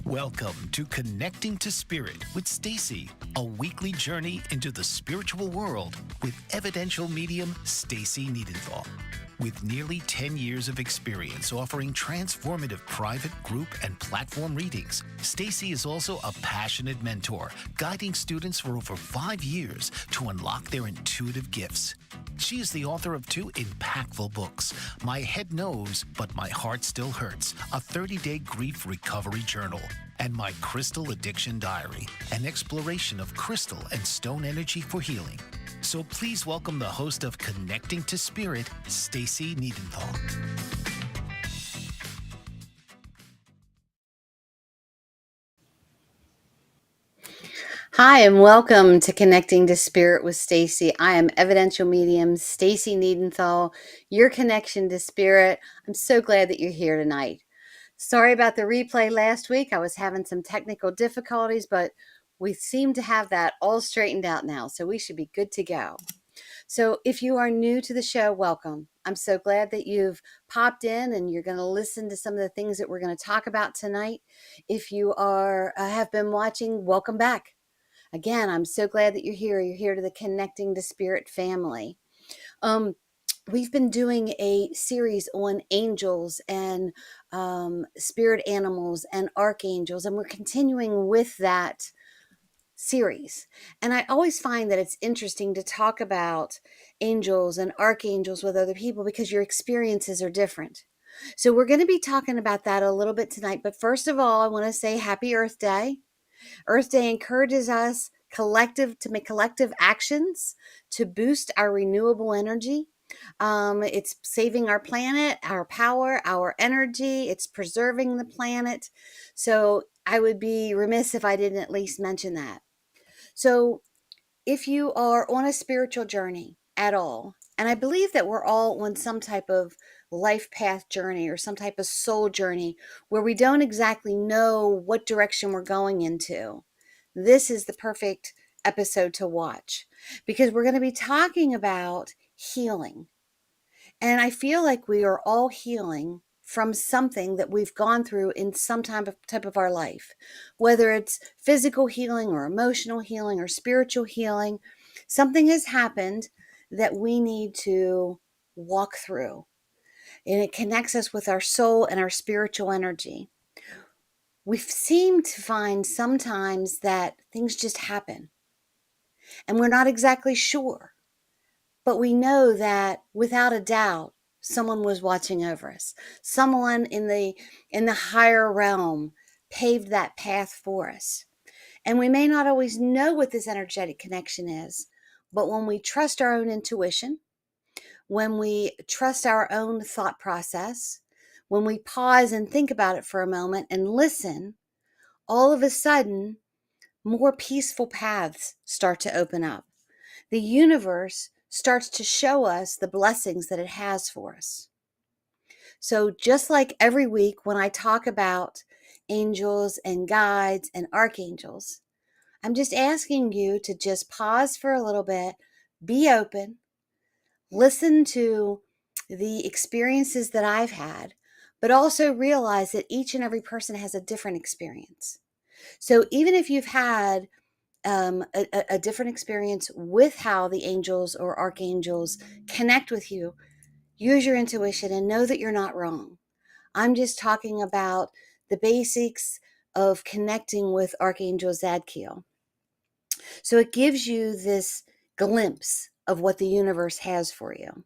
Welcome to Connecting to Spirit with Stacey, a weekly journey into the spiritual world with Evidential Medium Stacey Niedentohl. With nearly 10 years of experience offering transformative private, group, and platform readings, Stacey is also a passionate mentor, guiding students for over 5 years to unlock their intuitive gifts. She is the author of 2 impactful books, My Head Knows, But My Heart Still Hurts, a 30-day grief recovery journal, and My Crystal Addiction Diary, an exploration of crystal and stone energy for healing. So please welcome the host of Connecting to Spirit, Stacey Niedentohl. Hi, and welcome to Connecting to Spirit with Stacey. I am Evidential Medium Stacey Niedentohl, your connection to Spirit. I'm so glad that you're here tonight. Sorry about the replay last week. I was having some technical difficulties, but we seem to have that all straightened out now, so we should be good to go. So if you are new to the show, welcome. I'm so glad that you've popped in and you're going to listen to some of the things that we're going to talk about tonight. If you have been watching, welcome back. Again, I'm so glad that you're here. You're here to the Connecting to Spirit family. We've been doing a series on angels and spirit animals and archangels, and we're continuing with that series. And I always find that it's interesting to talk about angels and archangels with other people because your experiences are different. So we're going to be talking about that a little bit tonight. But first of all, I want to say Happy Earth Day. Earth Day encourages us to make collective actions to boost our renewable energy. It's saving our planet, our power, our energy. It's preserving the planet. So I would be remiss if I didn't at least mention that. So if you are on a spiritual journey at all, and I believe that we're all on some type of life path journey or some type of soul journey where we don't exactly know what direction we're going into, this is the perfect episode to watch because we're going to be talking about healing. And I feel like we are all healing from something that we've gone through in some type of our life, whether it's physical healing or emotional healing or spiritual healing. Something has happened that we need to walk through, and it connects us with our soul and our spiritual energy. We seem to find sometimes that things just happen, and we're not exactly sure. But we know that without a doubt, someone was watching over us. Someone in the higher realm paved that path for us. And we may not always know what this energetic connection is, but when we trust our own intuition, when we trust our own thought process, when we pause and think about it for a moment and listen, all of a sudden, more peaceful paths start to open up. The universe starts to show us the blessings that it has for us. So just like every week when I talk about angels and guides and archangels, I'm just asking you to just pause for a little bit, be open, listen to the experiences that I've had, but also realize that each and every person has a different experience. So even if you've had a different experience with how the angels or archangels connect with you, use your intuition and know that you're not wrong. I'm just talking about the basics of connecting with Archangel Zadkiel. So it gives you this glimpse of what the universe has for you.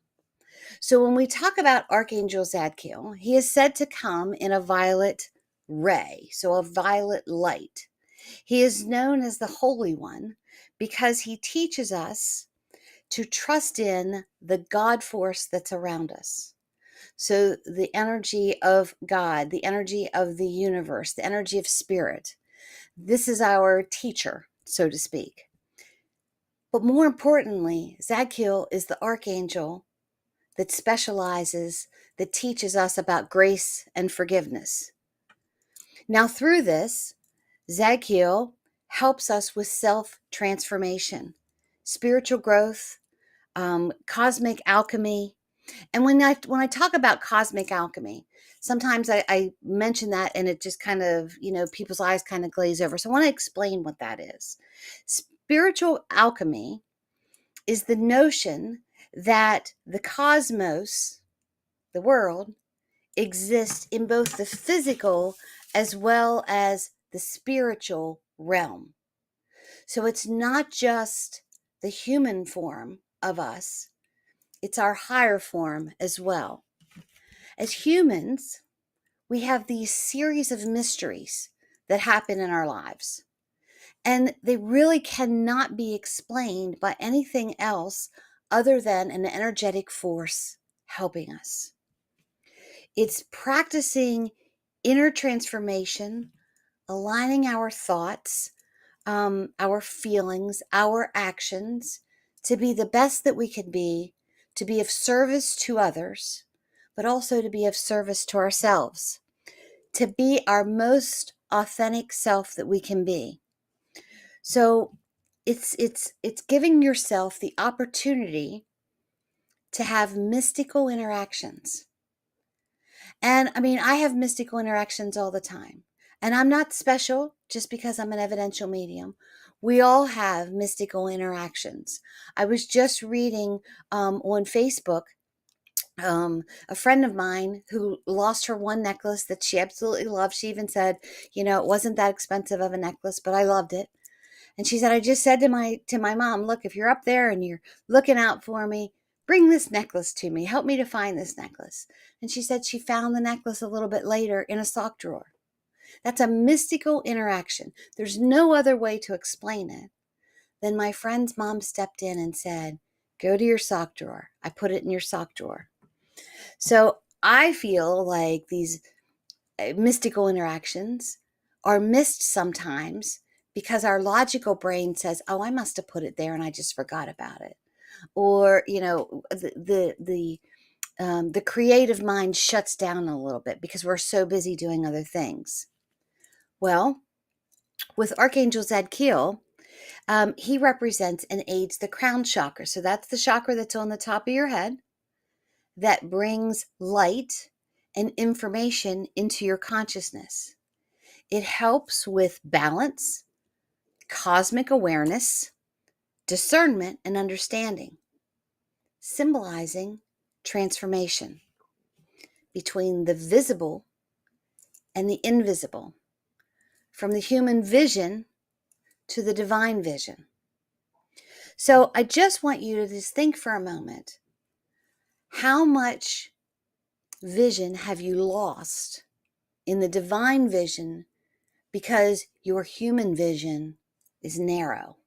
So when we talk about Archangel Zadkiel, he is said to come in a violet ray, so a violet light. He is known as the Holy One because he teaches us to trust in the God force that's around us. So the energy of God, the energy of the universe, the energy of spirit. This is our teacher, so to speak. But more importantly, Zadkiel is the archangel that specializes, that teaches us about grace and forgiveness. Now, through this, Zadkiel helps us with self-transformation, spiritual growth, cosmic alchemy, And when I talk about cosmic alchemy, sometimes I mention that and it just kind of, people's eyes kind of glaze over. So I want to explain what that is. Spiritual alchemy is the notion that the cosmos, the world, exists in both the physical as well as the spiritual realm. So it's not just the human form of us, it's our higher form as well. As humans, we have these series of mysteries that happen in our lives, and they really cannot be explained by anything else other than an energetic force helping us. It's practicing inner transformation, aligning our thoughts, our feelings, our actions to be the best that we can be, to be of service to others, but also to be of service to ourselves, to be our most authentic self that we can be. So it's giving yourself the opportunity to have mystical interactions. And I mean, I have mystical interactions all the time. And I'm not special just because I'm an evidential medium. We all have mystical interactions. I was just reading on Facebook a friend of mine who lost her one necklace that she absolutely loved. She even said, it wasn't that expensive of a necklace, but I loved it. And she said, I just said to my mom, look, if you're up there and you're looking out for me, bring this necklace to me. Help me to find this necklace. And she said she found the necklace a little bit later in a sock drawer. That's a mystical interaction. There's no other way to explain it than my friend's mom stepped in and said, go to your sock drawer. I put it in your sock drawer. So I feel like these mystical interactions are missed sometimes because our logical brain says, oh, I must have put it there and I just forgot about it. Or, the creative mind shuts down a little bit because we're so busy doing other things. Well, with Archangel Zadkiel, he represents and aids the crown chakra. So that's the chakra that's on the top of your head that brings light and information into your consciousness. It helps with balance, cosmic awareness, discernment, and understanding, symbolizing transformation between the visible and the invisible, from the human vision to the divine vision. So I just want you to just think for a moment, how much vision have you lost in the divine vision because your human vision is narrow?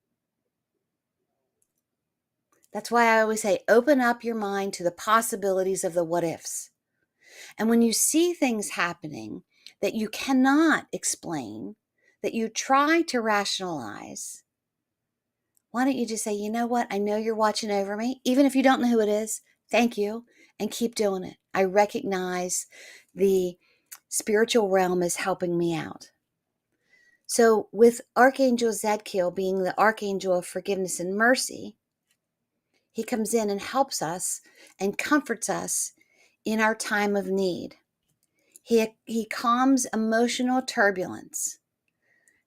That's why I always say, open up your mind to the possibilities of the what ifs. And when you see things happening that you cannot explain, that you try to rationalize, why don't you just say, you know what? I know you're watching over me. Even if you don't know who it is, thank you, and keep doing it. I recognize the spiritual realm is helping me out. So with Archangel Zadkiel being the Archangel of forgiveness and mercy, he comes in and helps us and comforts us in our time of need. He calms emotional turbulence.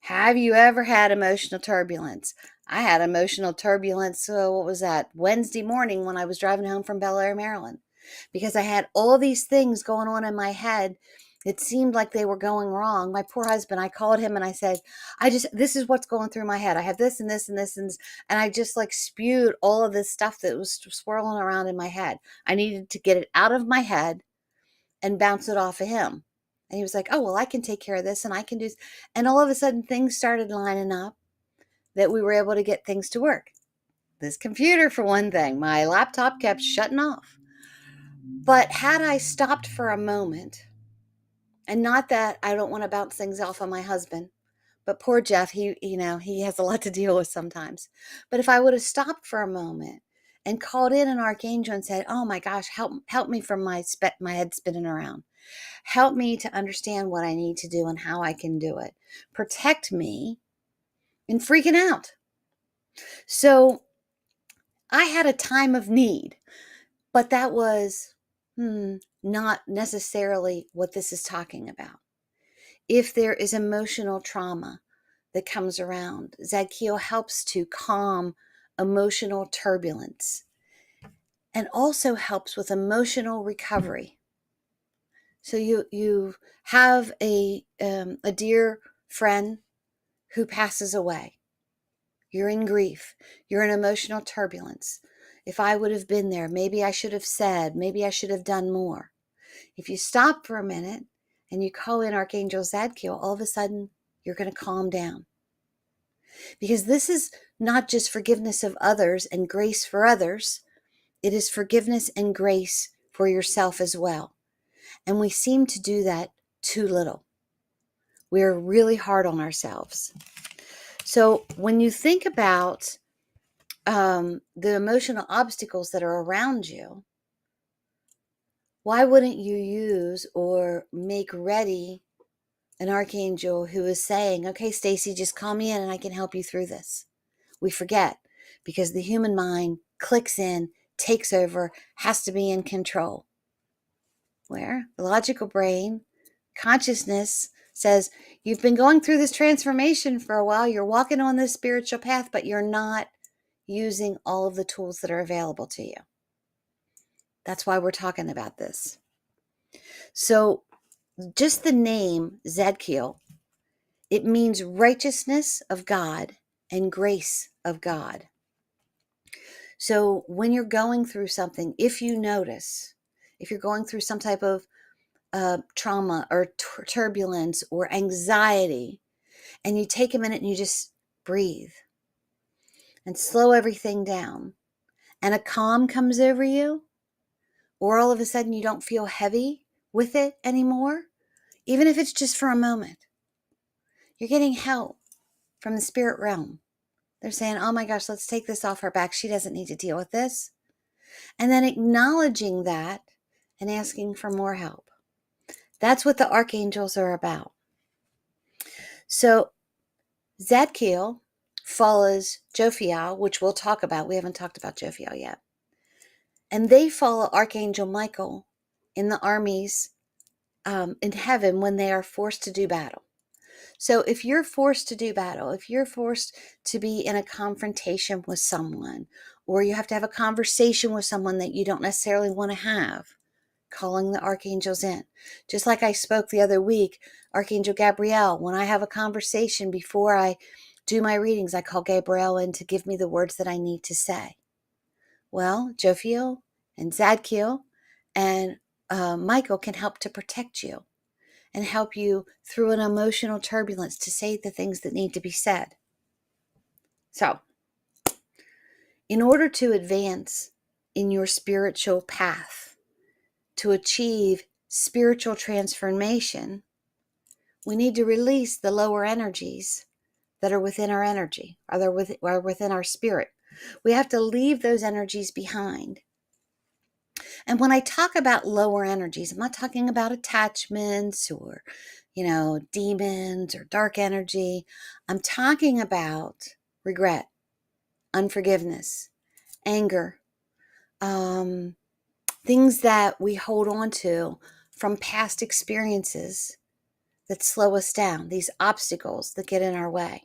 Have you ever had emotional turbulence? I had emotional turbulence, so what was that? Wednesday morning when I was driving home from Bel Air, Maryland, because I had all these things going on in my head. It seemed like they were going wrong. My poor husband, I called him and I said, this is what's going through my head. I have this and this and this. And I just like spewed all of this stuff that was swirling around in my head. I needed to get it out of my head and bounce it off of him. And he was like, oh, well, I can take care of this and I can do this. And all of a sudden things started lining up that we were able to get things to work. This computer, for one thing, my laptop kept shutting off. But had I stopped for a moment, and not that I don't want to bounce things off on my husband, but poor Jeff, he has a lot to deal with sometimes. But if I would have stopped for a moment and called in an archangel and said, oh my gosh, help me from my head spinning around. Help me to understand what I need to do and how I can do it. Protect me in freaking out. So I had a time of need. But that was not necessarily what this is talking about. If there is emotional trauma that comes around, Zadkiel helps to calm emotional turbulence and also helps with emotional recovery. So you have a dear friend who passes away. You're in grief. You're in emotional turbulence. If I would have been there, maybe I should have said, maybe I should have done more. If you stop for a minute and you call in Archangel Zadkiel, all of a sudden you're going to calm down. Because this is not just forgiveness of others and grace for others. It is forgiveness and grace for yourself as well. And we seem to do that too little. We're really hard on ourselves. So when you think about the emotional obstacles that are around you, why wouldn't you use or make ready an archangel who is saying, okay, Stacey, just call me in and I can help you through this? We forget because the human mind clicks in, takes over, has to be in control. Where the logical brain, consciousness says, you've been going through this transformation for a while, you're walking on this spiritual path, but you're not using all of the tools that are available to you. That's why we're talking about this. So just the name Zadkiel, it means righteousness of God and grace of God. So when you're going through something, if you notice, if you're going through some type of trauma or turbulence or anxiety, and you take a minute and you just breathe and slow everything down, and a calm comes over you, or all of a sudden you don't feel heavy with it anymore, even if it's just for a moment, you're getting help from the spirit realm. They're saying, oh my gosh, let's take this off her back. She doesn't need to deal with this. And then acknowledging that and asking for more help. That's what the archangels are about. So Zadkiel follows Jophiel, which we'll talk about. We haven't talked about Jophiel yet. And they follow Archangel Michael in the armies in heaven when they are forced to do battle. So if you're forced to do battle, if you're forced to be in a confrontation with someone, or you have to have a conversation with someone that you don't necessarily want to have, calling the archangels in. Just like I spoke the other week, Archangel Gabriel, when I have a conversation before I do my readings, I call Gabriel in to give me the words that I need to say. Well, Jophiel and Zadkiel and Michael can help to protect you and help you through an emotional turbulence to say the things that need to be said. So, in order to advance in your spiritual path, to achieve spiritual transformation, we need to release the lower energies that are within our energy, or within our spirit. We have to leave those energies behind. And when I talk about lower energies, I'm not talking about attachments or, demons or dark energy. I'm talking about regret, unforgiveness, anger, things that we hold on to from past experiences that slow us down, these obstacles that get in our way.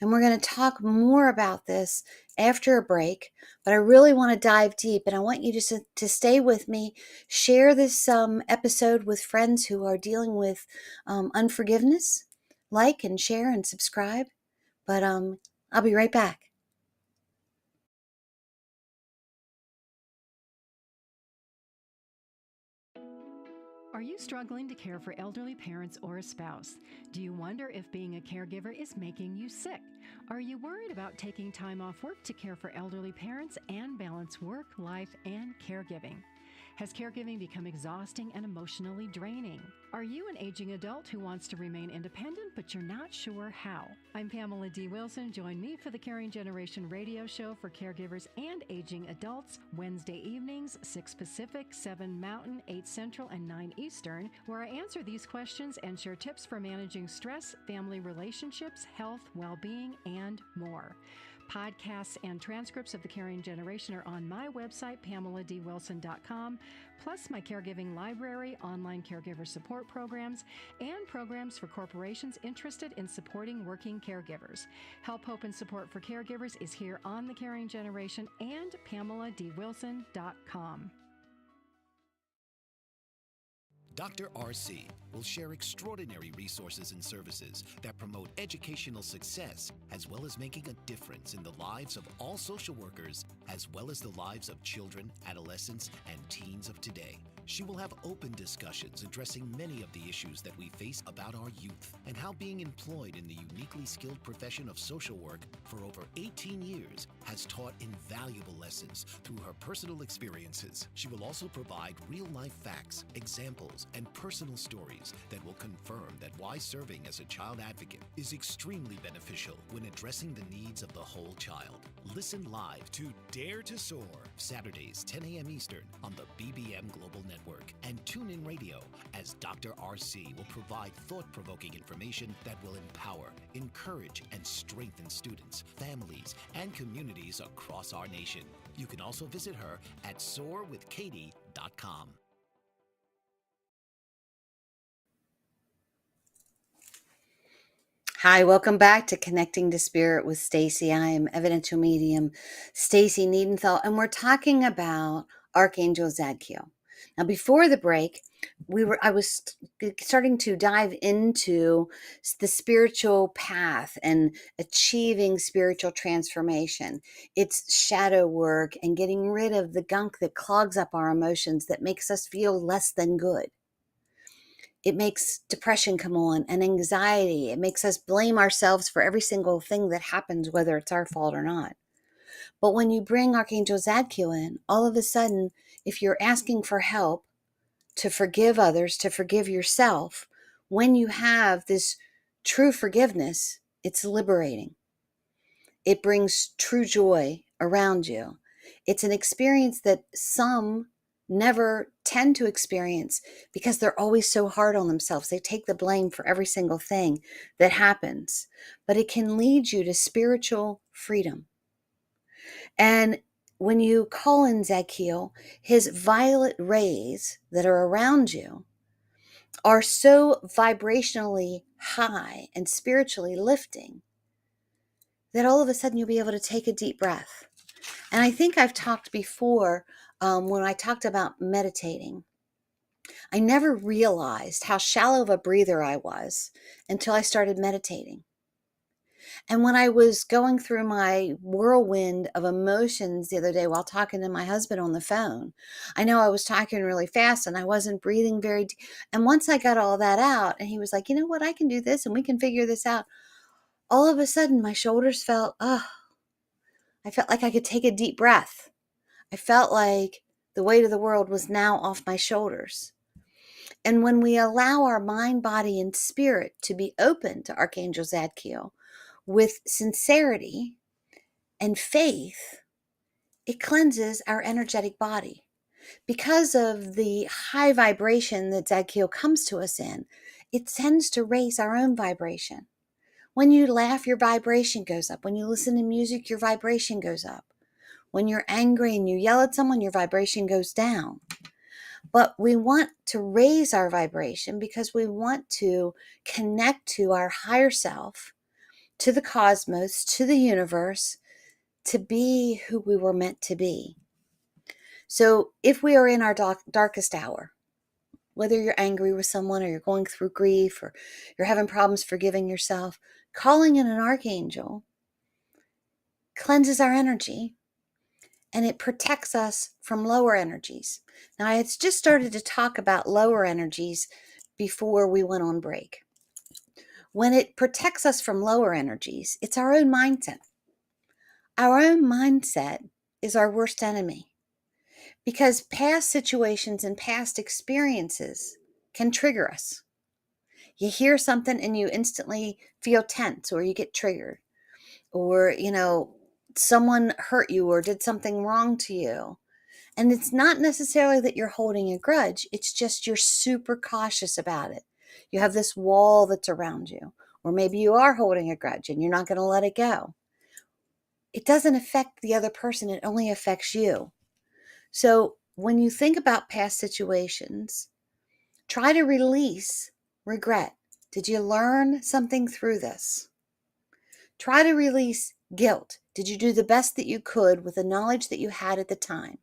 And we're going to talk more about this after a break, but I really want to dive deep, and I want you to stay with me, share this episode with friends who are dealing with unforgiveness, like and share and subscribe, but I'll be right back. Are you struggling to care for elderly parents or a spouse? Do you wonder if being a caregiver is making you sick? Are you worried about taking time off work to care for elderly parents and balance work, life, and caregiving? Has caregiving become exhausting and emotionally draining? Are you an aging adult who wants to remain independent, but you're not sure how? I'm Pamela D. Wilson. Join me for the Caring Generation radio show for caregivers and aging adults, Wednesday evenings, 6 Pacific, 7 Mountain, 8 Central, and 9 Eastern, where I answer these questions and share tips for managing stress, family relationships, health, well-being, and more. Podcasts and transcripts of The Caring Generation are on my website, PamelaDWilson.com, plus my caregiving library, online caregiver support programs, and programs for corporations interested in supporting working caregivers. Help, hope, and support for caregivers is here on The Caring Generation and PamelaDWilson.com. Dr. RC will share extraordinary resources and services that promote educational success, as well as making a difference in the lives of all social workers, as well as the lives of children, adolescents, and teens of today. She will have open discussions addressing many of the issues that we face about our youth and how being employed in the uniquely skilled profession of social work for over 18 years has taught invaluable lessons through her personal experiences. She will also provide real-life facts, examples, and personal stories that will confirm that why serving as a child advocate is extremely beneficial when addressing the needs of the whole child. Listen live to Dare to Soar, Saturdays, 10 a.m. Eastern on the BBM Global Network, and tune in radio as Dr. RC will provide thought-provoking information that will empower, encourage, and strengthen students, families, and communities across our nation. You can also visit her at soarwithkatie.com. Hi, welcome back to Connecting to Spirit with Stacey. I am Evidential Medium Stacey Niedentohl, and we're talking about Archangel Zadkiel. Now, before the break, I was starting to dive into the spiritual path and achieving spiritual transformation. It's shadow work and getting rid of the gunk that clogs up our emotions that makes us feel less than good. It makes depression come on and anxiety. It makes us blame ourselves for every single thing that happens, whether it's our fault or not. But when you bring Archangel Zadkiel in, all of a sudden, if you're asking for help to forgive others, to forgive yourself, when you have this true forgiveness, it's liberating. It brings true joy around you. It's an experience that some never tend to experience because they're always so hard on themselves. They take the blame for every single thing that happens. But it can lead you to spiritual freedom. And when you call in Zadkiel, his violet rays that are around you are so vibrationally high and spiritually lifting that all of a sudden you'll be able to take a deep breath. And I think I've talked before when I talked about meditating. I never realized how shallow of a breather I was until I started meditating. And when I was going through my whirlwind of emotions the other day while talking to my husband on the phone, I know I was talking really fast and I wasn't breathing very deep. And once I got all that out and he was like, you know what, I can do this and we can figure this out. All of a sudden my shoulders felt, I felt like I could take a deep breath. I felt like the weight of the world was now off my shoulders. And when we allow our mind, body, and spirit to be open to Archangel Zadkiel with sincerity and faith, it cleanses our energetic body. Because of the high vibration that Zadkiel comes to us in, it tends to raise our own vibration. When you laugh, your vibration goes up. When you listen to music, your vibration goes up. When you're angry and you yell at someone, your vibration goes down. But we want to raise our vibration because we want to connect to our higher self, to the cosmos, to the universe, to be who we were meant to be. So if we are in our darkest hour, whether you're angry with someone or you're going through grief or you're having problems forgiving yourself, calling in an archangel cleanses our energy and it protects us from lower energies. Now, I had just started to talk about lower energies before we went on break. When it protects us from lower energies, it's our own mindset. Our own mindset is our worst enemy because past situations and past experiences can trigger us. You hear something and you instantly feel tense or you get triggered, or, someone hurt you or did something wrong to you. And it's not necessarily that you're holding a grudge. It's just you're super cautious about it. You have this wall that's around you, or maybe you are holding a grudge and you're not going to let it go. it doesn't affect the other person. It only affects you. So when you think about past situations, try to release regret. Did you learn something through this? Try to release guilt. Did you do the best that you could with the knowledge that you had at the time?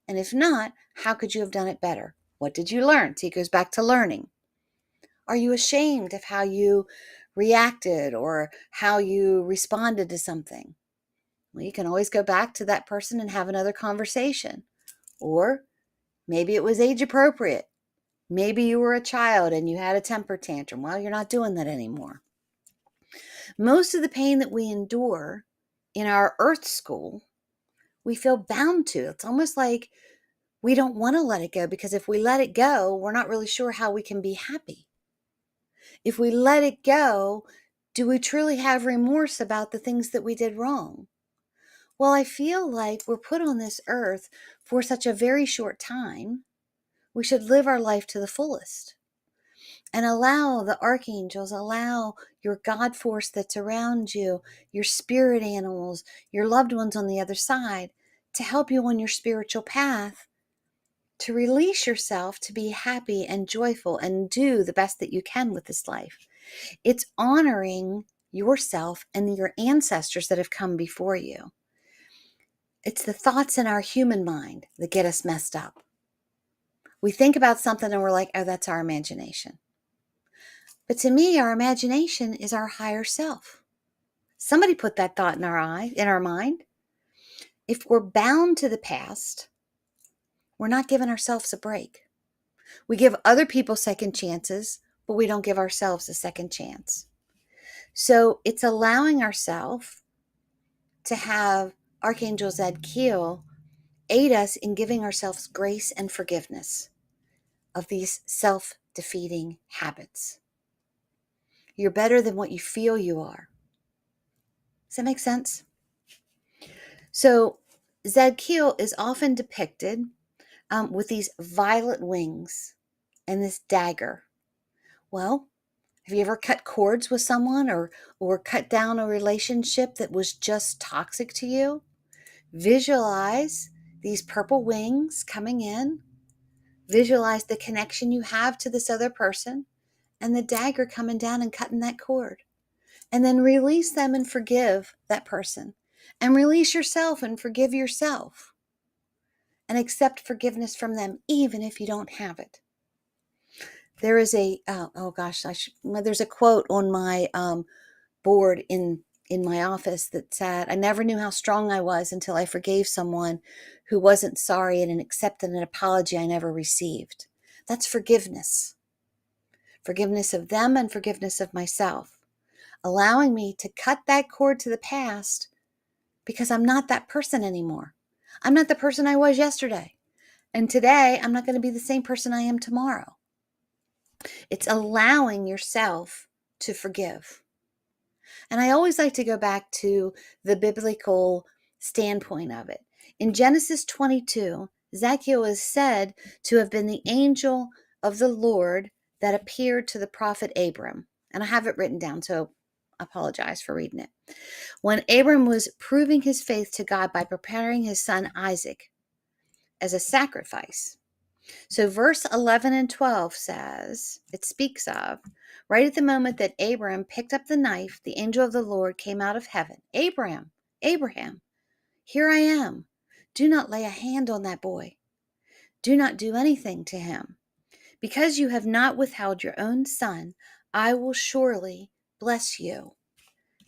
And if not, how could you have done it better? What did you learn? See, it goes back to learning. Are you ashamed of how you reacted or how you responded to something? Well, you can always go back to that person and have another conversation. Or maybe it was age appropriate. Maybe you were a child and you had a temper tantrum. Well, you're not doing that anymore. Most of the pain that we endure in our earth school, we feel bound to. It's almost like we don't want to let it go, because if we let it go, we're not really sure how we can be happy. If we let it go, do we truly have remorse about the things that we did wrong? Well, I feel like we're put on this earth for such a very short time. We should live our life to the fullest and allow the archangels, allow your God force that's around you, your spirit animals, your loved ones on the other side, to help you on your spiritual path, to release yourself, to be happy and joyful and do the best that you can with this life. It's honoring yourself and your ancestors that have come before you. It's the thoughts in our human mind that get us messed up. We think about something and we're like, oh, that's our imagination. But to me, our imagination is our higher self. Somebody put that thought in our mind. If we're bound to the past, we're not giving ourselves a break. We give other people second chances, but we don't give ourselves a second chance. So it's allowing ourselves to have Archangel Zadkiel aid us in giving ourselves grace and forgiveness of these self-defeating habits. You're better than what you feel you are. Does that make sense? So Zadkiel is often depicted with these violet wings and this dagger. Well, have you ever cut cords with someone or cut down a relationship that was just toxic to you? Visualize these purple wings coming in. Visualize the connection you have to this other person and the dagger coming down and cutting that cord. And then release them and forgive that person. And release yourself and forgive yourself. And accept forgiveness from them, even if you don't have it. There is there's a quote on my board in my office that said, I never knew how strong I was until I forgave someone who wasn't sorry and accepted an apology I never received. That's forgiveness. Forgiveness of them and forgiveness of myself. Allowing me to cut that cord to the past because I'm not that person anymore. I'm not the person I was yesterday. And today, I'm not going to be the same person I am tomorrow. It's allowing yourself to forgive. And I always like to go back to the biblical standpoint of it. In Genesis 22, Zadkiel is said to have been the angel of the Lord that appeared to the prophet Abram. And I have it written down, so I apologize for reading it. When Abram was proving his faith to God by preparing his son Isaac as a sacrifice. So verse 11 and 12 says, it speaks of, right at the moment that Abraham picked up the knife, the angel of the Lord came out of heaven. Abraham, here I am. Do not lay a hand on that boy. Do not do anything to him. Because you have not withheld your own son, I will surely bless you.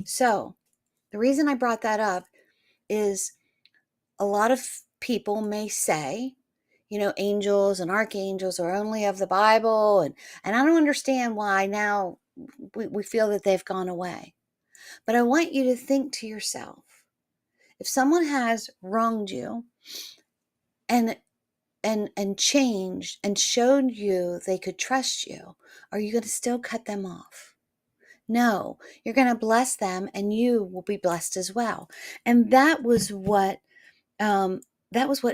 So the reason I brought that up is a lot of people may say, angels and archangels are only of the Bible. And I don't understand why now we feel that they've gone away. But I want you to think to yourself, if someone has wronged you and changed and showed you they could trust you, are you going to still cut them off? No, you're going to bless them and you will be blessed as well. And that was what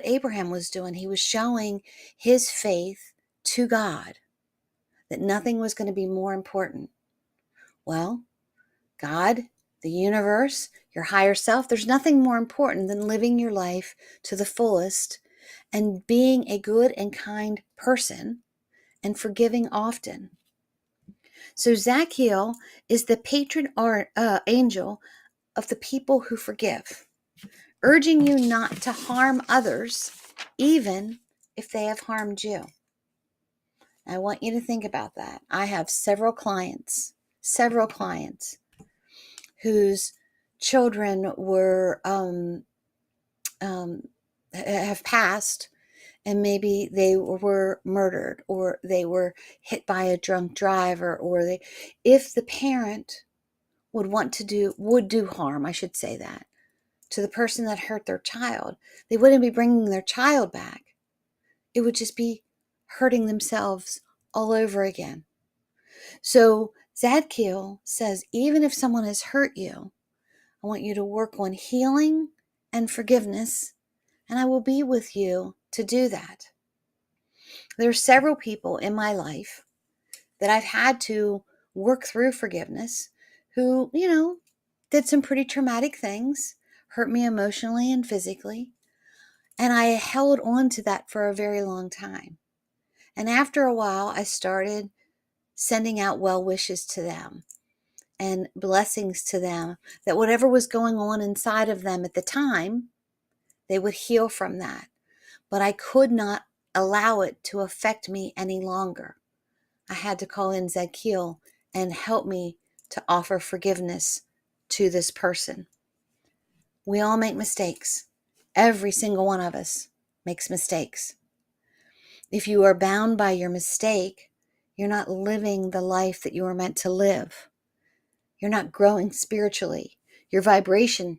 Abraham was doing. He was showing his faith to God, that nothing was going to be more important. Well, God the universe, your higher self. There's nothing more important than living your life to the fullest and being a good and kind person and forgiving often. So Zadkiel is the patron angel of the people who forgive, urging you not to harm others, even if they have harmed you. I want you to think about that. I have several clients whose children were have passed, and maybe they were murdered, or they were hit by a drunk driver, or if the parent would do harm, I should say that, to the person that hurt their child, they wouldn't be bringing their child back. It would just be hurting themselves all over again. So Zadkiel says, even if someone has hurt you, I want you to work on healing and forgiveness, and I will be with you to do that. There are several people in my life that I've had to work through forgiveness who, did some pretty traumatic things, hurt me emotionally and physically, and I held on to that for a very long time. And after a while, I started sending out well wishes to them and blessings to them, that whatever was going on inside of them at the time, they would heal from that. But I could not allow it to affect me any longer. I had to call in Zadkiel and help me to offer forgiveness to this person. We all make mistakes. Every single one of us makes mistakes. If you are bound by your mistake, you're not living the life that you were meant to live. You're not growing spiritually. Your vibration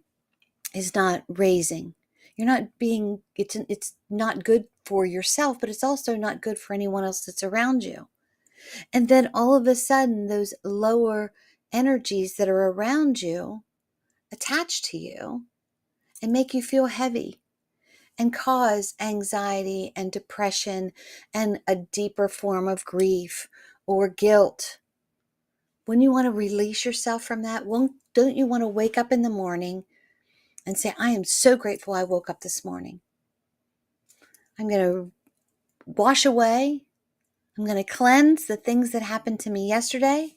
is not raising. You're not being, it's not good for yourself, but it's also not good for anyone else that's around you. And then all of a sudden, those lower energies that are around you attach to you and make you feel heavy and cause anxiety and depression and a deeper form of grief or guilt. When you want to release yourself from that, don't you want to wake up in the morning and say, I am so grateful I woke up this morning. I'm going to wash away. I'm going to cleanse the things that happened to me yesterday.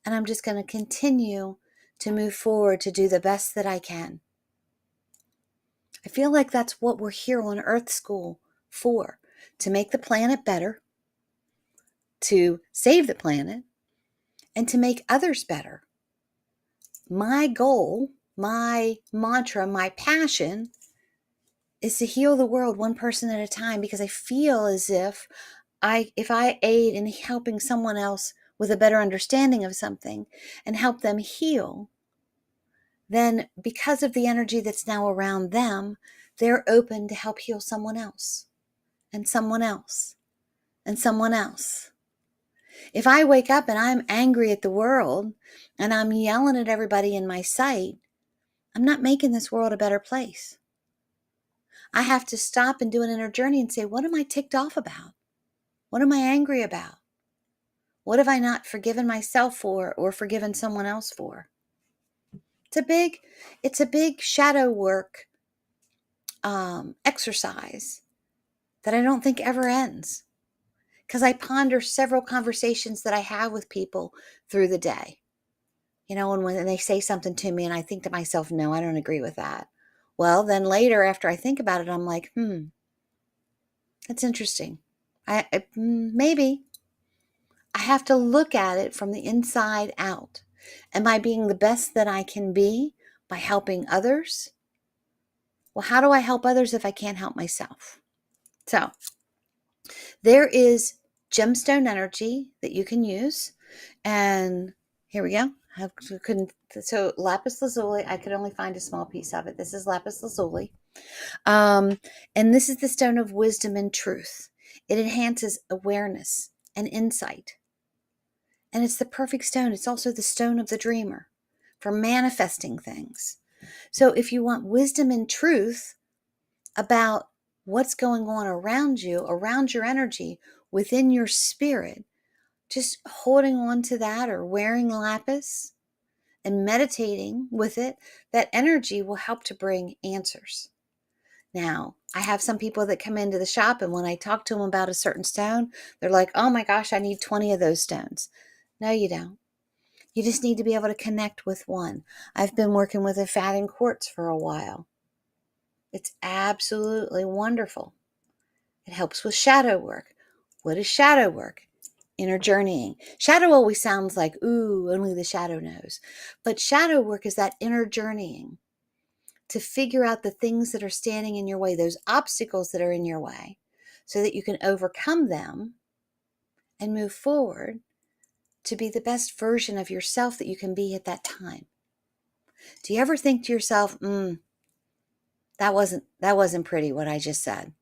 And I'm just going to continue to move forward to do the best that I can. I feel like that's what we're here on Earth School for, to make the planet better, to save the planet, and to make others better. My goal, my mantra, my passion is to heal the world one person at a time, because I feel as if I aid in helping someone else with a better understanding of something and help them heal, then because of the energy that's now around them, they're open to help heal someone else and someone else and someone else. If I wake up and I'm angry at the world and I'm yelling at everybody in my sight, I'm not making this world a better place. I have to stop and do an inner journey and say, what am I ticked off about? What am I angry about? What have I not forgiven myself for or forgiven someone else for? It's a big shadow work exercise that I don't think ever ends, because I ponder several conversations that I have with people through the day. And when they say something to me and I think to myself, no, I don't agree with that. Well, then later after I think about it, I'm like, that's interesting. Maybe I have to look at it from the inside out. Am I being the best that I can be by helping others? Well, how do I help others if I can't help myself? So there is gemstone energy that you can use. And here we go. So lapis lazuli, I could only find a small piece of it. This is lapis lazuli. And this is the stone of wisdom and truth. It enhances awareness and insight. And it's the perfect stone. It's also the stone of the dreamer for manifesting things. So if you want wisdom and truth about what's going on around you, around your energy, within your spirit, just holding on to that or wearing lapis And meditating with it, that energy will help to bring answers. Now, I have some people that come into the shop, and when I talk to them about a certain stone, they're like, oh my gosh, I need 20 of those stones. No, you don't. You just need to be able to connect with one. I've been working with a Faden quartz for a while. It's absolutely wonderful. It helps with shadow work. What is shadow work? Inner journeying. Shadow always sounds like, ooh, only the shadow knows. But shadow work is that inner journeying to figure out the things that are standing in your way, those obstacles that are in your way, so that you can overcome them and move forward to be the best version of yourself that you can be at that time. Do you ever think to yourself, that wasn't pretty what I just said?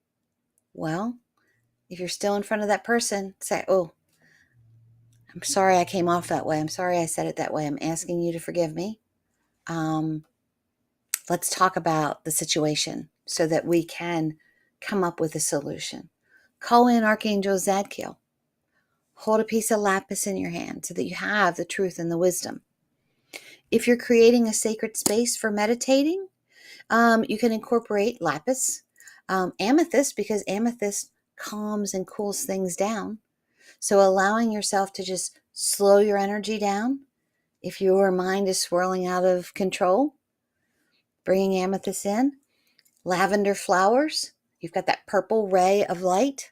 Well, if you're still in front of that person, say, oh, I'm sorry I came off that way. I'm sorry I said it that way. I'm asking you to forgive me. Let's talk about the situation so that we can come up with a solution. Call in Archangel Zadkiel. Hold a piece of lapis in your hand so that you have the truth and the wisdom. If you're creating a sacred space for meditating, you can incorporate lapis, amethyst, because amethyst calms and cools things down. So allowing yourself to just slow your energy down. If your mind is swirling out of control, bringing amethyst in. Lavender flowers. You've got that purple ray of light.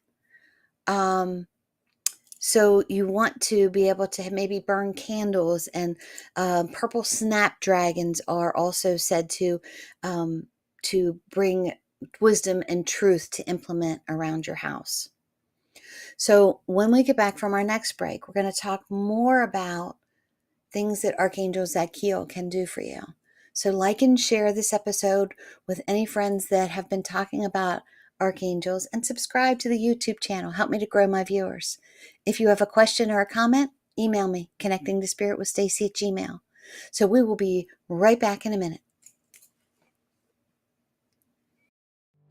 So you want to be able to maybe burn candles, and purple snapdragons are also said to bring wisdom and truth to implement around your house. So when we get back from our next break, we're going to talk more about things that Archangel Zadkiel can do for you. So like and share this episode with any friends that have been talking about archangels, and subscribe to the YouTube channel. Help me to grow my viewers. If you have a question or a comment, email me, connectingtospiritwithstacey@gmail.com. So we will be right back in a minute.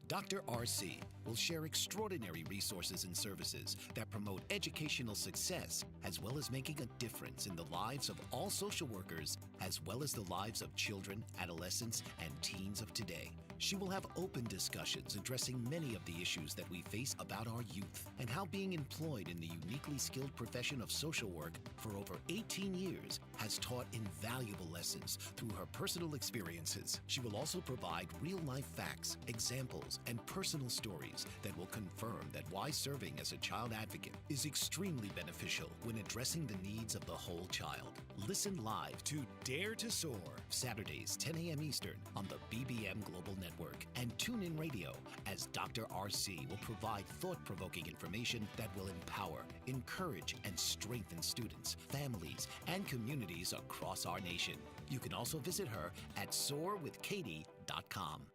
Dr. RC will share extraordinary resources and services that promote educational success, as well as making a difference in the lives of all social workers, as well as the lives of children, adolescents, and teens of today. She will have open discussions addressing many of the issues that we face about our youth, and how being employed in the uniquely skilled profession of social work for over 18 years has taught invaluable lessons through her personal experiences. She will also provide real-life facts, examples, and personal stories that will confirm that why serving as a child advocate is extremely beneficial when addressing the needs of the whole child. Listen live to Dare to Soar, Saturdays, 10 a.m. Eastern on the BBM Global Network, and tune in radio as Dr. RC will provide thought-provoking information that will empower, encourage, and strengthen students, families, and communities across our nation. You can also visit her at soarwithkatie.com.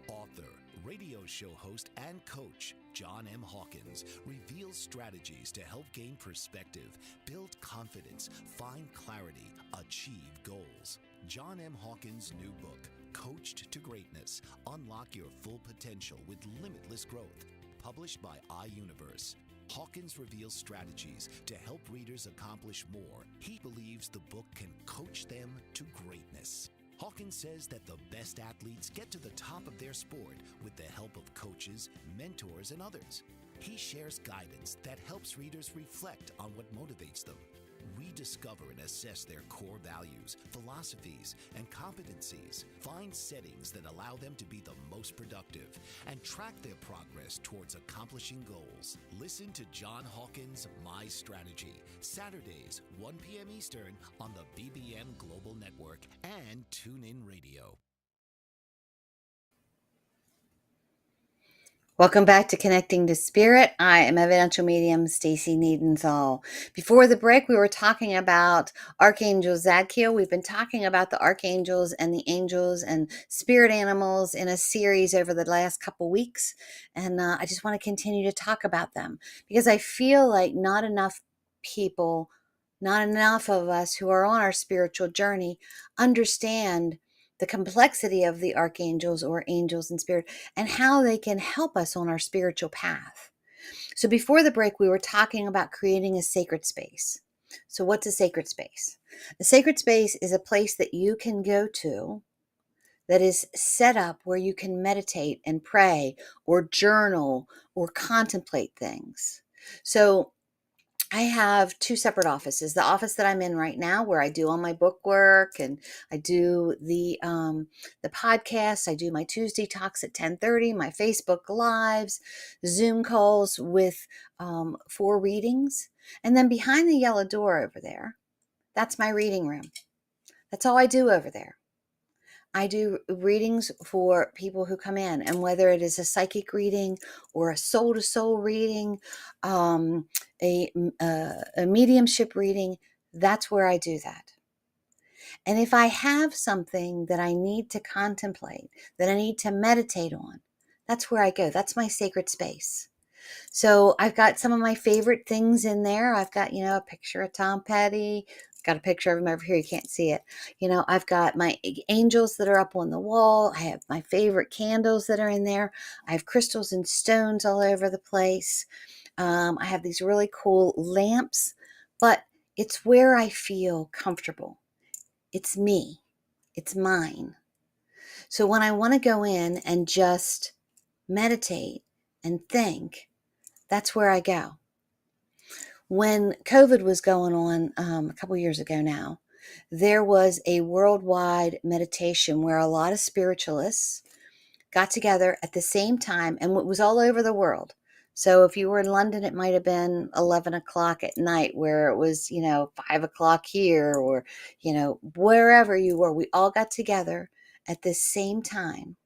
Author, radio show host, and coach John M. Hawkins reveals strategies to help gain perspective, build confidence, find clarity, achieve goals. John M. Hawkins' new book, Coached to Greatness: Unlock Your Full Potential with Limitless Growth, published by iUniverse. Hawkins reveals strategies to help readers accomplish more. He believes the book can coach them to greatness. Hawkins says that the best athletes get to the top of their sport with the help of coaches, mentors, and others. He shares guidance that helps readers reflect on what motivates them, rediscover and assess their core values, philosophies, and competencies, find settings that allow them to be the most productive, and track their progress towards accomplishing goals. Listen to John Hawkins' My Strategy, Saturdays, 1 p.m. Eastern on the BBM Global Network and TuneIn Radio. Welcome back to Connecting to Spirit. I am Evidential Medium Stacey Niedentohl. Before the break, we were talking about Archangel Zadkiel. We've been talking about the archangels and the angels and spirit animals in a series over the last couple weeks. And I just want to continue to talk about them because I feel like not enough people, not enough of us who are on our spiritual journey understand the complexity of the archangels or angels in spirit and how they can help us on our spiritual path. So before the break, we were talking about creating a sacred space. So what's a sacred space? A sacred space is a place that you can go to that is set up where you can meditate and pray or journal or contemplate things. So I have two separate offices. The office that I'm in right now, where I do all my book work and I do the podcast. I do my Tuesday talks at 10:30, my Facebook lives, Zoom calls with 4 readings, and then behind the yellow door over there, that's my reading room. That's all I do over there. I do readings for people who come in, and whether it is a psychic reading or a soul to soul reading, um, a mediumship reading, that's where I do that. And if I have something that I need to contemplate, that I need to meditate on, that's where I go. That's my sacred space. So I've got some of my favorite things in there. I've got, a picture of Tom Petty. I've got a picture of him over here. You can't see it. I've got my angels that are up on the wall. I have my favorite candles that are in there. I have crystals and stones all over the place. I have these really cool lamps, but it's where I feel comfortable. It's me. It's mine. So when I want to go in and just meditate and think, that's where I go. When COVID was going on a couple years ago now, there was a worldwide meditation where a lot of spiritualists got together at the same time, and it was all over the world. So if you were in London, it might have been 11 o'clock at night, where it was, 5 o'clock here, or, wherever you were. We all got together at the same time,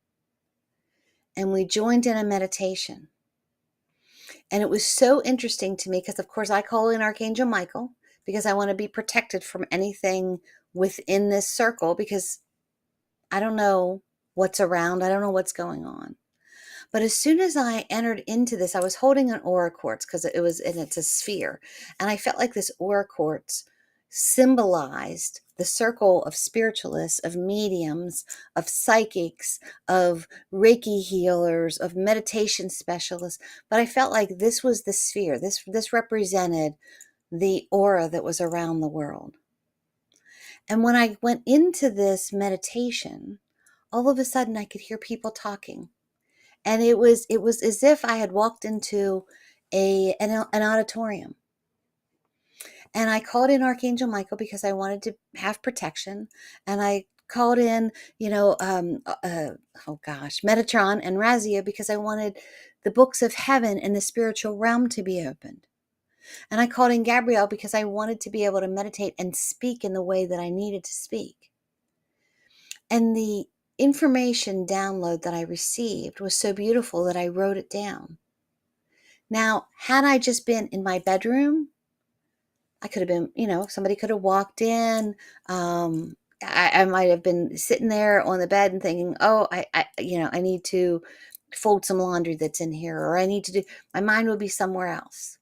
and we joined in a meditation. And it was so interesting to me because, of course, I call in Archangel Michael because I want to be protected from anything within this circle, because I don't know what's around. I don't know what's going on. But as soon as I entered into this, I was holding an aura quartz because it's a sphere. And I felt like this aura quartz symbolized the circle of spiritualists, of mediums, of psychics, of Reiki healers, of meditation specialists. But I felt like this was the sphere. This represented the aura that was around the world. And when I went into this meditation, all of a sudden I could hear people talking. And it was as if I had walked into an auditorium. And I called in Archangel Michael because I wanted to have protection. And I called in, Metatron and Razia because I wanted the books of heaven and the spiritual realm to be opened. And I called in Gabrielle because I wanted to be able to meditate and speak in the way that I needed to speak. And the information download that I received was so beautiful that I wrote it down. Now, had I just been in my bedroom, I could have been, somebody could have walked in. I might have been sitting there on the bed and thinking, oh, I need to fold some laundry that's in here, or I need to my mind would be somewhere else.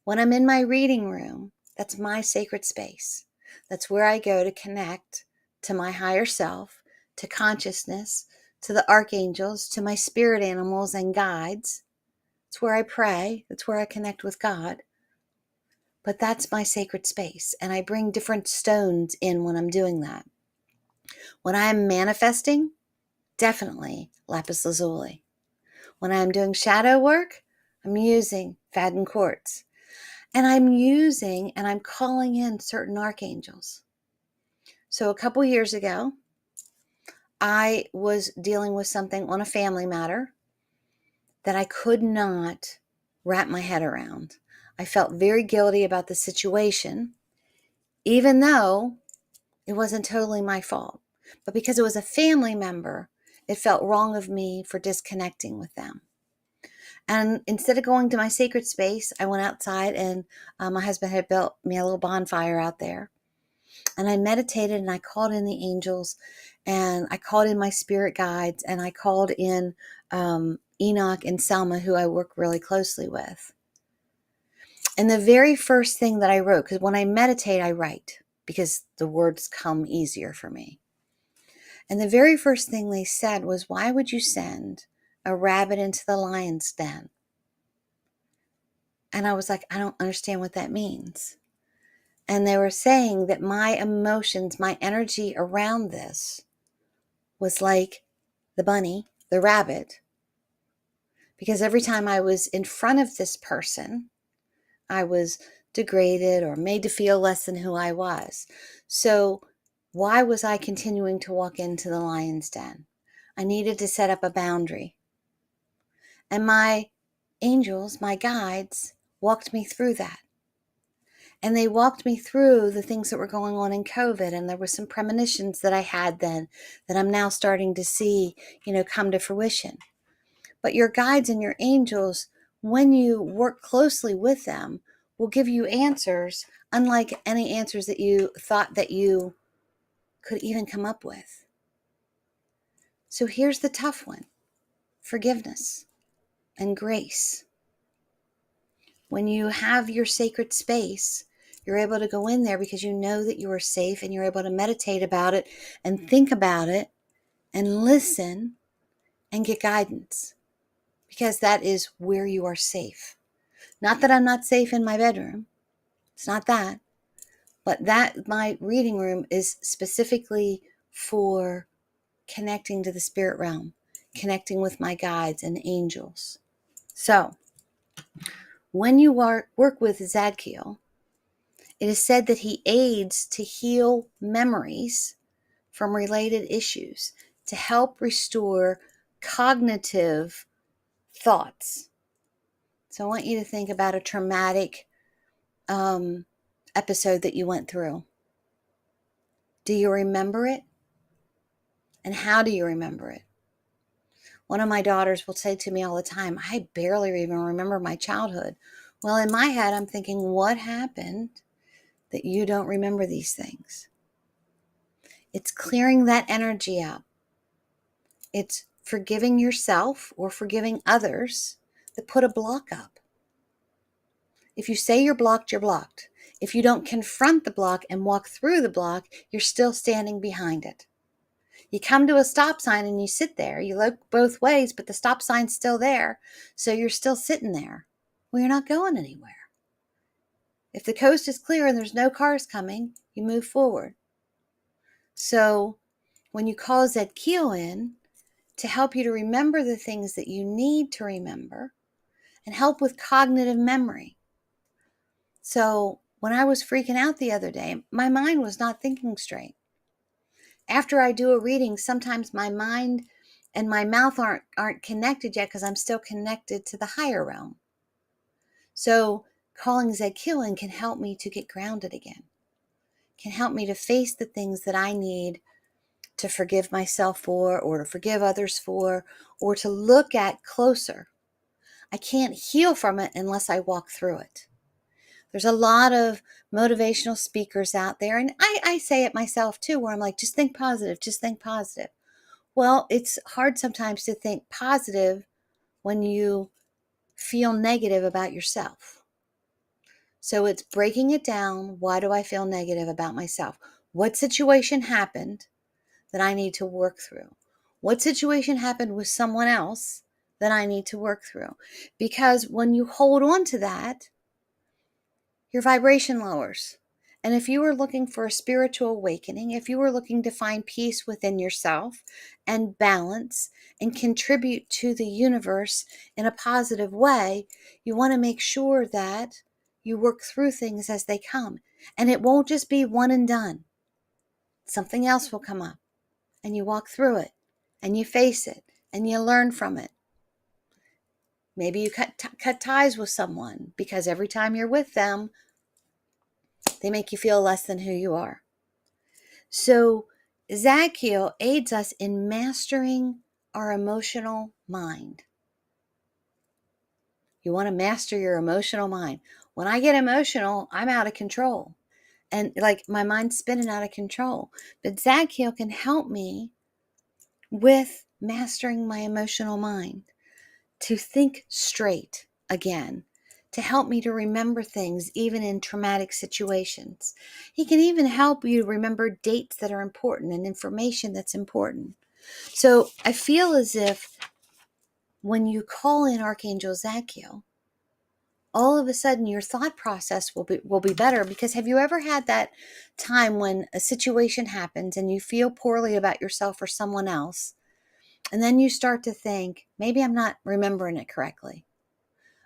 When I'm in my reading room, that's my sacred space. That's where I go to connect to my higher self, to consciousness, to the archangels, to my spirit animals and guides. It's where I pray. That's where I connect with God. But that's my sacred space. And I bring different stones in when I'm doing that. When I'm manifesting, definitely lapis lazuli. When I'm doing shadow work, I'm using Faden quartz. And I'm calling in certain archangels. So a couple years ago, I was dealing with something on a family matter that I could not wrap my head around. I felt very guilty about the situation, even though it wasn't totally my fault. But because it was a family member, it felt wrong of me for disconnecting with them. And instead of going to my sacred space, I went outside, and my husband had built me a little bonfire out there. And I meditated, and I called in the angels, and I called in my spirit guides, and I called in Enoch and Selma, who I work really closely with. And the very first thing that I wrote, because when I meditate, I write because the words come easier for me. And the very first thing they said was, why would you send a rabbit into the lion's den? And I was like, I don't understand what that means. And they were saying that my emotions, my energy around this was like the bunny, the rabbit, because every time I was in front of this person, I was degraded or made to feel less than who I was. So why was I continuing to walk into the lion's den? I needed to set up a boundary. And my angels, my guides, walked me through that. And they walked me through the things that were going on in COVID. And there were some premonitions that I had then that I'm now starting to see, come to fruition. But your guides and your angels, when you work closely with them, will give you answers unlike any answers that you thought that you could even come up with. So here's the tough one: forgiveness and grace. When you have your sacred space, you're able to go in there because you know that you are safe, and you're able to meditate about it and think about it and listen and get guidance, because that is where you are safe. Not that I'm not safe in my bedroom. It's not that. But that my reading room is specifically for connecting to the spirit realm, connecting with my guides and angels. So when you work with Zadkiel, it is said that he aids to heal memories from related issues, to help restore cognitive thoughts. So I want you to think about a traumatic episode that you went through. Do you remember it? And how do you remember it? One of my daughters will say to me all the time, I barely even remember my childhood. Well, in my head, I'm thinking, what happened that you don't remember these things? It's clearing that energy out. It's forgiving yourself or forgiving others that put a block up. If you say you're blocked, you're blocked. If you don't confront the block and walk through the block, you're still standing behind it. You come to a stop sign and you sit there. You look both ways, but the stop sign's still there. So you're still sitting there. Well, you're not going anywhere. If the coast is clear and there's no cars coming, you move forward. So when you call Zadkiel in to help you to remember the things that you need to remember and help with cognitive memory. So when I was freaking out the other day, my mind was not thinking straight. After I do a reading, sometimes my mind and my mouth aren't connected yet because I'm still connected to the higher realm. So calling Zadkiel in can help me to get grounded again, can help me to face the things that I need to forgive myself for, or to forgive others for, or to look at closer. I can't heal from it unless I walk through it. There's a lot of motivational speakers out there, and I say it myself too, where I'm like, just think positive, just think positive. Well, it's hard sometimes to think positive when you feel negative about yourself. So it's breaking it down. Why do I feel negative about myself? What situation happened that I need to work through? What situation happened with someone else that I need to work through? Because when you hold on to that, your vibration lowers. And if you are looking for a spiritual awakening, if you are looking to find peace within yourself and balance and contribute to the universe in a positive way, you want to make sure that you work through things as they come. And it won't just be one and done. Something else will come up, and you walk through it, and you face it, and you learn from it. Maybe you cut ties with someone because every time you're with them, they make you feel less than who you are. So Zadkiel aids us in mastering our emotional mind. You want to master your emotional mind. When I get emotional, I'm out of control. And like my mind's spinning out of control. But Zadkiel can help me with mastering my emotional mind, to think straight again, to help me to remember things even in traumatic situations. He can even help you remember dates that are important and information that's important. So I feel as if when you call in Archangel Zadkiel, all of a sudden your thought process will be better. Because have you ever had that time when a situation happens and you feel poorly about yourself or someone else, and then you start to think, maybe I'm not remembering it correctly,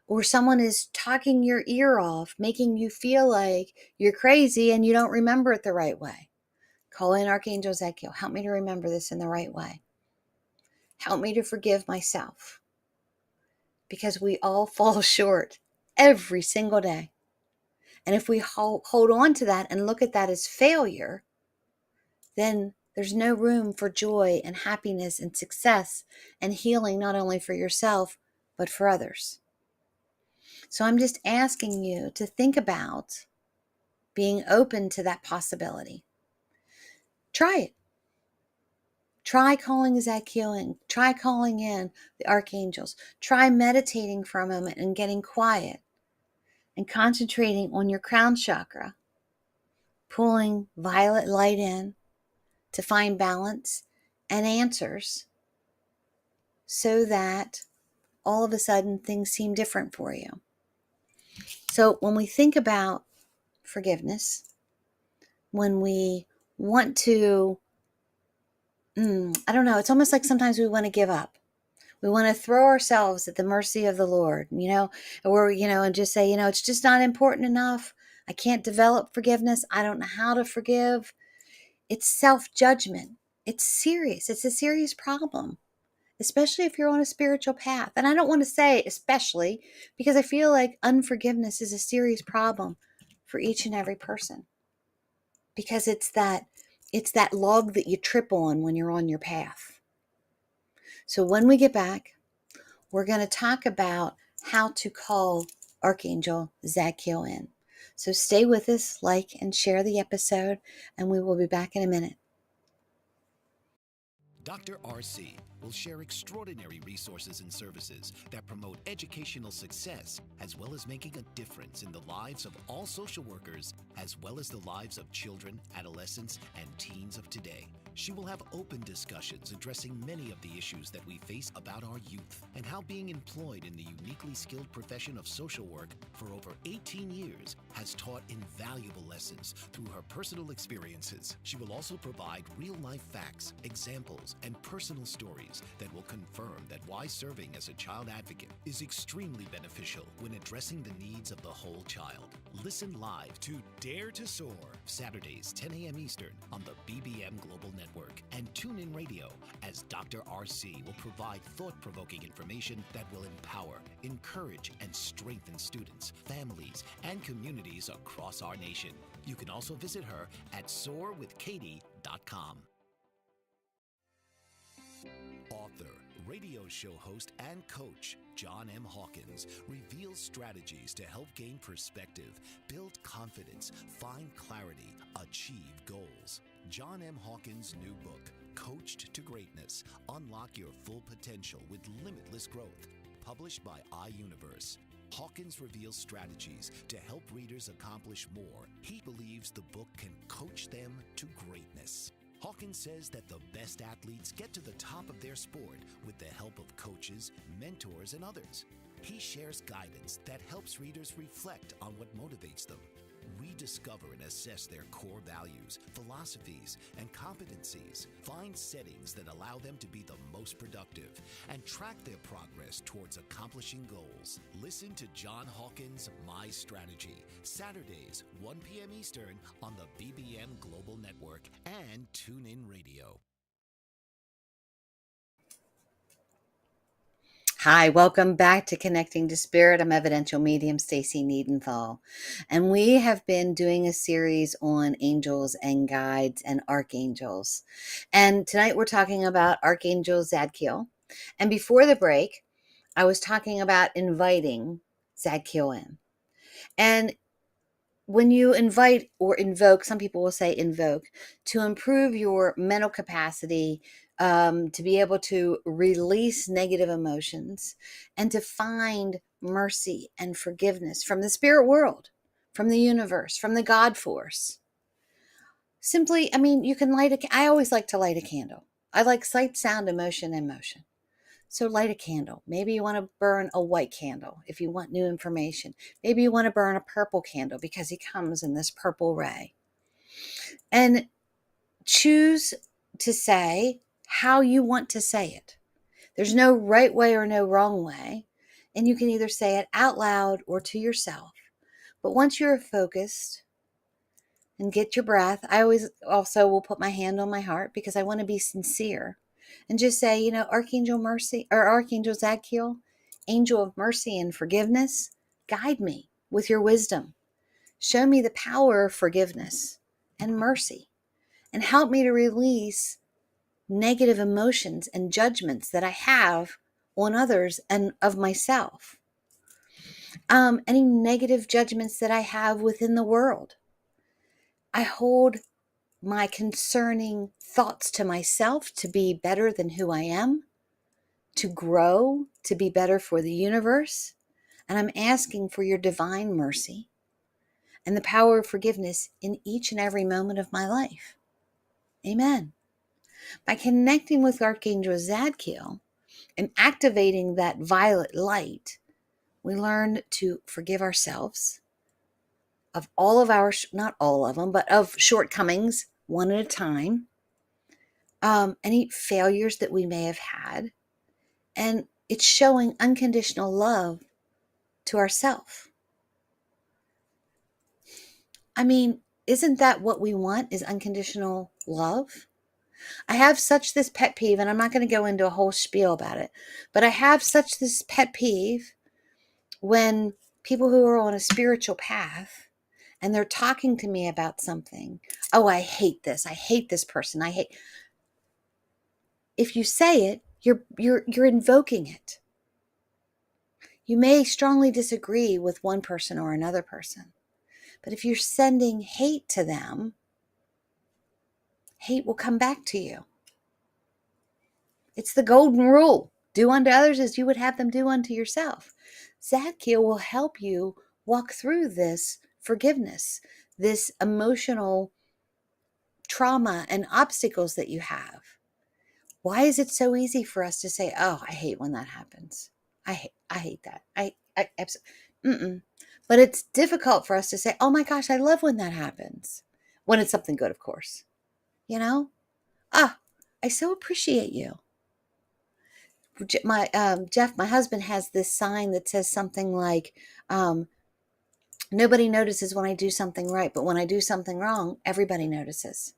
or someone is talking your ear off, making you feel like you're crazy and you don't remember it the right way? Call in Archangel Zadkiel. Help me to remember this in the right way. Help me to forgive myself, because we all fall short every single day. And if we hold on to that and look at that as failure, then there's no room for joy and happiness and success and healing, not only for yourself, but for others. So I'm just asking you to think about being open to that possibility. Try it. Try calling Zadkiel in. Try calling in the archangels. Try meditating for a moment and getting quiet and concentrating on your crown chakra, pulling violet light in to find balance and answers, so that all of a sudden things seem different for you. So when we think about forgiveness, when we want to, I don't know, it's almost like sometimes we want to give up. We want to throw ourselves at the mercy of the Lord, or, and just say, it's just not important enough. I can't develop forgiveness. I don't know how to forgive. It's self-judgment. It's serious. It's a serious problem, especially if you're on a spiritual path. And I don't want to say especially, because I feel like unforgiveness is a serious problem for each and every person, because it's that log that you trip on when you're on your path. So when we get back, we're going to talk about how to call Archangel Zadkiel in. So stay with us, like and share the episode, and we will be back in a minute. Dr. RC will share extraordinary resources and services that promote educational success, as well as making a difference in the lives of all social workers, as well as the lives of children, adolescents, and teens of today. She will have open discussions addressing many of the issues that we face about our youth, and how being employed in the uniquely skilled profession of social work for over 18 years has taught invaluable lessons through her personal experiences. She will also provide real-life facts, examples, and personal stories that will confirm that why serving as a child advocate is extremely beneficial when addressing the needs of the whole child. Listen live to Dare to Soar, Saturdays, 10 a.m. Eastern on the BBM Global Network, and tune in radio as Dr. RC will provide thought-provoking information that will empower, encourage, and strengthen students, families, and communities across our nation. You can also visit her at soarwithkatie.com. Author, radio show host, and coach John M. Hawkins reveals strategies to help gain perspective, build confidence, find clarity, achieve goals. John M. Hawkins' new book, Coached to Greatness: Unlock Your Full Potential with Limitless Growth, published by iUniverse. Hawkins reveals strategies to help readers accomplish more. He believes the book can coach them to greatness. Hawkins says that the best athletes get to the top of their sport with the help of coaches, mentors, and others. He shares guidance that helps readers reflect on what motivates them, rediscover and assess their core values, philosophies, and competencies, find settings that allow them to be the most productive, and track their progress towards accomplishing goals. Listen to John Hawkins' My Strategy, Saturdays, 1 p.m. Eastern on the BBM Global Network and TuneIn Radio. Hi, welcome back to Connecting to Spirit. I'm Evidential Medium Stacey Niedentohl, and we have been doing a series on angels and guides and archangels. And tonight we're talking about Archangel Zadkiel. And before the break, I was talking about inviting Zadkiel in. And when you invite or invoke, some people will say invoke, to improve your mental capacity, to be able to release negative emotions, and to find mercy and forgiveness from the spirit world, from the universe, from the God force. Simply, you can I always like to light a candle. I like sight, sound, emotion, and motion. So light a candle. Maybe you want to burn a white candle if you want new information. Maybe you want to burn a purple candle because he comes in this purple ray. And choose to say how you want to say it. There's no right way or no wrong way. And you can either say it out loud or to yourself. But once you're focused and get your breath, I always also will put my hand on my heart because I want to be sincere and just say, Archangel Mercy or Archangel Zadkiel, angel of mercy and forgiveness, guide me with your wisdom. Show me the power of forgiveness and mercy and help me to release negative emotions and judgments that I have on others and of myself. Any negative judgments that I have within the world. I hold my concerning thoughts to myself to be better than who I am, to grow, to be better for the universe. And I'm asking for your divine mercy and the power of forgiveness in each and every moment of my life. Amen. By connecting with Archangel Zadkiel and activating that violet light, we learn to forgive ourselves of all of our, not all of them, but of shortcomings, one at a time, any failures that we may have had. And it's showing unconditional love to ourselves. I mean, isn't that what we want, is unconditional love? I have such this pet peeve, and I'm not going to go into a whole spiel about it, but I have such this pet peeve when people who are on a spiritual path and they're talking to me about something. Oh, I hate this. I hate this person. I hate. If you say it, you're invoking it. You may strongly disagree with one person or another person, but if you're sending hate to them, hate will come back to you. It's the golden rule. Do unto others as you would have them do unto yourself. Zadkiel will help you walk through this forgiveness, this emotional trauma and obstacles that you have. Why is it so easy for us to say, oh, I hate when that happens. I hate that. I absolutely. But it's difficult for us to say, oh my gosh, I love when that happens. When it's something good, of course. I so appreciate you. Jeff, my husband, has this sign that says something like, nobody notices when I do something right, but when I do something wrong, everybody notices.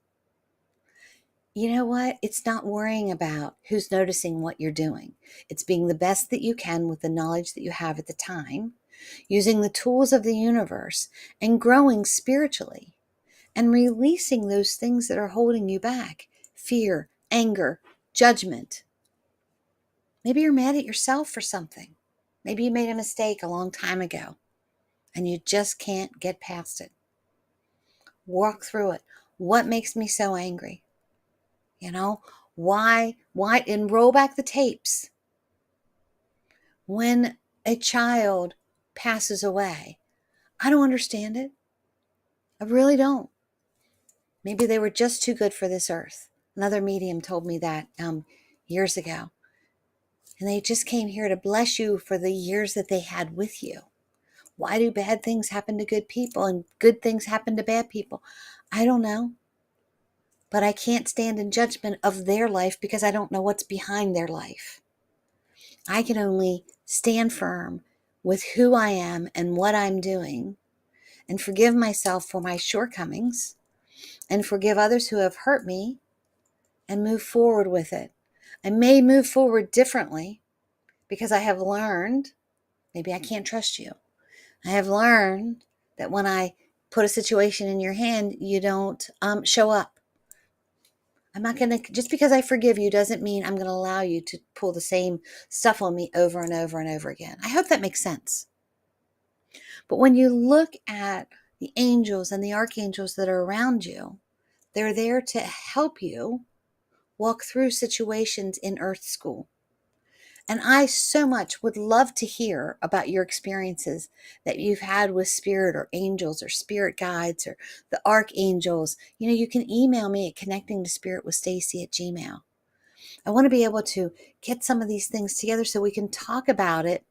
You know what? It's not worrying about who's noticing what you're doing. It's being the best that you can with the knowledge that you have at the time, using the tools of the universe and growing spiritually and releasing those things that are holding you back. Fear, anger, judgment. Maybe you're mad at yourself for something. Maybe you made a mistake a long time ago and you just can't get past it. Walk through it. What makes me so angry? Why, and roll back the tapes. When a child passes away, I don't understand it. I really don't. Maybe they were just too good for this earth. Another medium told me that years ago. And they just came here to bless you for the years that they had with you. Why do bad things happen to good people and good things happen to bad people? I don't know. But I can't stand in judgment of their life because I don't know what's behind their life. I can only stand firm with who I am and what I'm doing and forgive myself for my shortcomings and forgive others who have hurt me and move forward with it. I may move forward differently because I have learned, maybe I can't trust you. I have learned that when I put a situation in your hand, you don't show up. I'm not going to, just because I forgive you doesn't mean I'm going to allow you to pull the same stuff on me over and over and over again. I hope that makes sense. But when you look at the angels and the archangels that are around you, they're there to help you walk through situations in Earth School. And I so much would love to hear about your experiences that you've had with spirit or angels or spirit guides or the archangels. You can email me at connectingtospiritwithstacey@gmail.com. I want to be able to get some of these things together so we can talk about it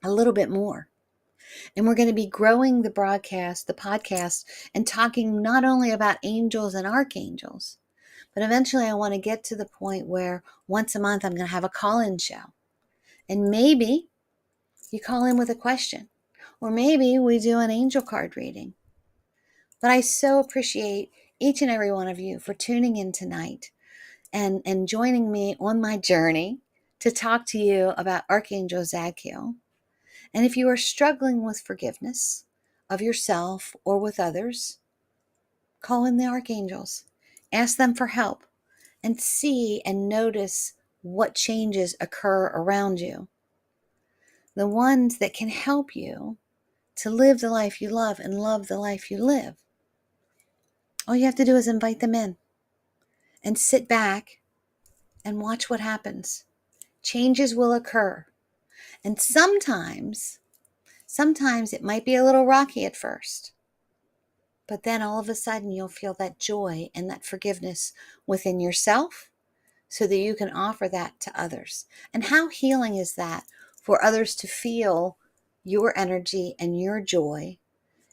a little bit more. And we're going to be growing the broadcast, the podcast, and talking not only about angels and archangels, but eventually I want to get to the point where once a month I'm going to have a call-in show. And maybe you call in with a question, or maybe we do an angel card reading. But I so appreciate each and every one of you for tuning in tonight and joining me on my journey to talk to you about Archangel Zadkiel. And if you are struggling with forgiveness of yourself or with others, call in the archangels. Ask them for help and see and notice what changes occur around you. The ones that can help you to live the life you love and love the life you live. All you have to do is invite them in and sit back and watch what happens. Changes will occur. And sometimes it might be a little rocky at first, but then all of a sudden you'll feel that joy and that forgiveness within yourself so that you can offer that to others. And how healing is that for others to feel your energy and your joy,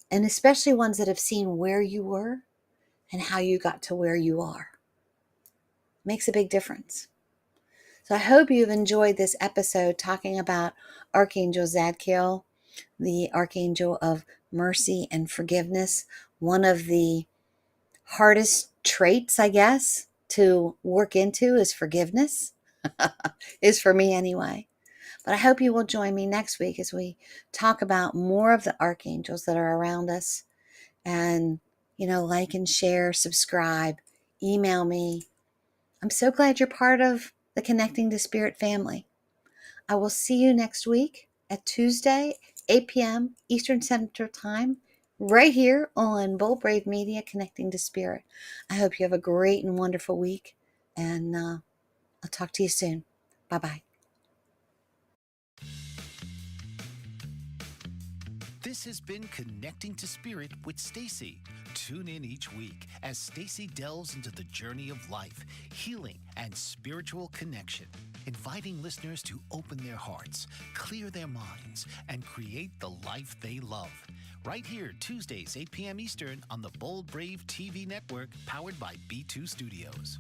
and especially ones that have seen where you were and how you got to where you are. Makes a big difference. So I hope you've enjoyed this episode talking about Archangel Zadkiel, the Archangel of mercy and forgiveness. One of the hardest traits, I guess, to work into is forgiveness, is for me anyway. But I hope you will join me next week as we talk about more of the archangels that are around us. And, like and share, subscribe, email me. I'm so glad you're part of the Connecting to Spirit family. I will see you next week at Tuesday, 8 p.m. Eastern Central Time, right here on Bold Brave Media, Connecting to Spirit. I hope you have a great and wonderful week, and I'll talk to you soon. Bye-bye. This has been Connecting to Spirit with Stacey. Tune in each week as Stacey delves into the journey of life, healing, and spiritual connection, inviting listeners to open their hearts, clear their minds, and create the life they love. Right here, Tuesdays, 8 p.m. Eastern on the Bold Brave TV network, powered by B2 Studios.